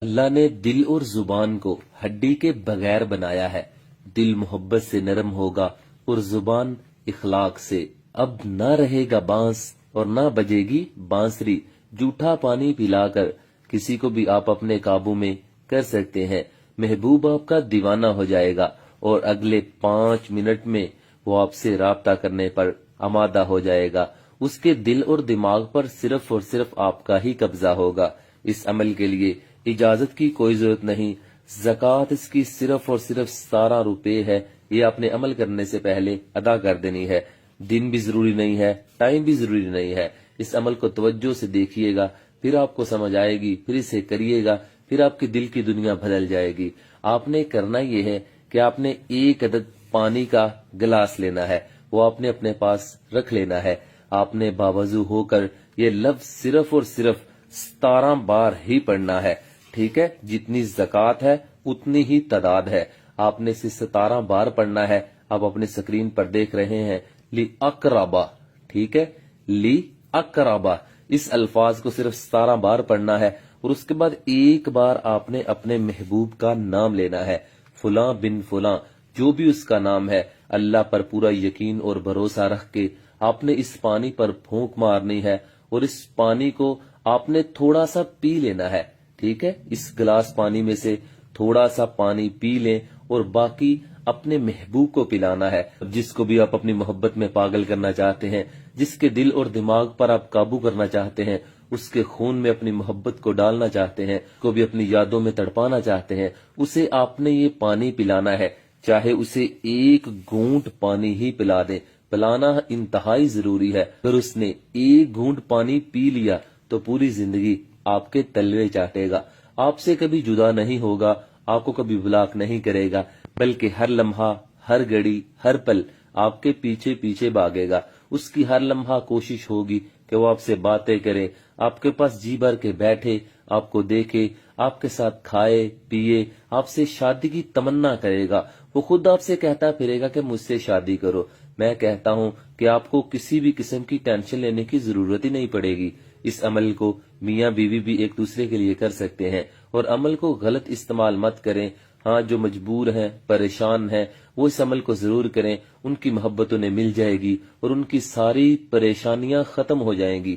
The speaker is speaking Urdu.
اللہ نے دل اور زبان کو ہڈی کے بغیر بنایا ہے۔ دل محبت سے نرم ہوگا اور زبان اخلاق سے۔ اب نہ رہے گا بانس اور نہ بجے گی بانسری۔ جھوٹا پانی پلا کر کسی کو بھی آپ اپنے قابو میں کر سکتے ہیں۔ محبوب آپ کا دیوانہ ہو جائے گا اور اگلے 5 منٹ میں وہ آپ سے رابطہ کرنے پر آمادہ ہو جائے گا۔ اس کے دل اور دماغ پر صرف اور صرف آپ کا ہی قبضہ ہوگا۔ اس عمل کے لیے اجازت کی کوئی ضرورت نہیں۔ زکوٰۃ اس کی صرف اور صرف 17 روپے ہے۔ یہ اپنے عمل کرنے سے پہلے ادا کر دینی ہے۔ دن بھی ضروری نہیں ہے، ٹائم بھی ضروری نہیں ہے۔ اس عمل کو توجہ سے دیکھیے گا، پھر آپ کو سمجھ آئے گی، پھر اسے کریے گا، پھر آپ کے دل کی دنیا بدل جائے گی۔ آپ نے کرنا یہ ہے کہ آپ نے 1 عدد پانی کا گلاس لینا ہے، وہ آپ نے اپنے پاس رکھ لینا ہے۔ آپ نے باوضو ہو کر یہ لفظ صرف اور صرف 17 بار ہی پڑھنا ہے، ٹھیک ہے؟ جتنی زکوٰۃ ہے اتنی ہی تعداد ہے۔ آپ نے اسے 17 بار پڑھنا ہے۔ آپ اپنے سکرین پر دیکھ رہے ہیں لی اقربا، ٹھیک ہے؟ لی اقربا، اس الفاظ کو صرف 17 بار پڑھنا ہے اور اس کے بعد ایک بار آپ نے اپنے محبوب کا نام لینا ہے، فلاں بن فلاں، جو بھی اس کا نام ہے۔ اللہ پر پورا یقین اور بھروسہ رکھ کے آپ نے اس پانی پر پھونک مارنی ہے اور اس پانی کو آپ نے تھوڑا سا پی لینا ہے، ٹھیک ہے؟ اس گلاس پانی میں سے تھوڑا سا پانی پی لیں اور باقی اپنے محبوب کو پلانا ہے۔ جس کو بھی آپ اپنی محبت میں پاگل کرنا چاہتے ہیں، جس کے دل اور دماغ پر آپ قابو کرنا چاہتے ہیں، اس کے خون میں اپنی محبت کو ڈالنا چاہتے ہیں، کو بھی اپنی یادوں میں تڑپانا چاہتے ہیں، اسے آپ نے یہ پانی پلانا ہے۔ چاہے اسے 1 گھونٹ پانی ہی پلا دیں، پلانا انتہائی ضروری ہے۔ اگر اس نے 1 گھونٹ پانی پی لیا تو پوری زندگی آپ کے تلوے چاٹے گا، آپ سے کبھی جدا نہیں ہوگا، آپ کو کبھی بلاک نہیں کرے گا، بلکہ ہر لمحہ، ہر گھڑی، ہر پل آپ کے پیچھے پیچھے بھاگے گا۔ اس کی ہر لمحہ کوشش ہوگی کہ وہ آپ سے باتیں کرے، آپ کے پاس جی بھر کے بیٹھے، آپ کو دیکھے، آپ کے ساتھ کھائے پیے، آپ سے شادی کی تمنا کرے گا۔ وہ خود آپ سے کہتا پھرے گا کہ مجھ سے شادی کرو۔ میں کہتا ہوں کہ آپ کو کسی بھی قسم کی ٹینشن لینے کی ضرورت ہی نہیں پڑے گی۔ اس عمل کو میاں بیوی بھی ایک دوسرے کے لیے کر سکتے ہیں، اور عمل کو غلط استعمال مت کریں۔ ہاں، جو مجبور ہیں، پریشان ہیں، وہ اس عمل کو ضرور کریں، ان کی محبت انہیں مل جائے گی اور ان کی ساری پریشانیاں ختم ہو جائیں گی۔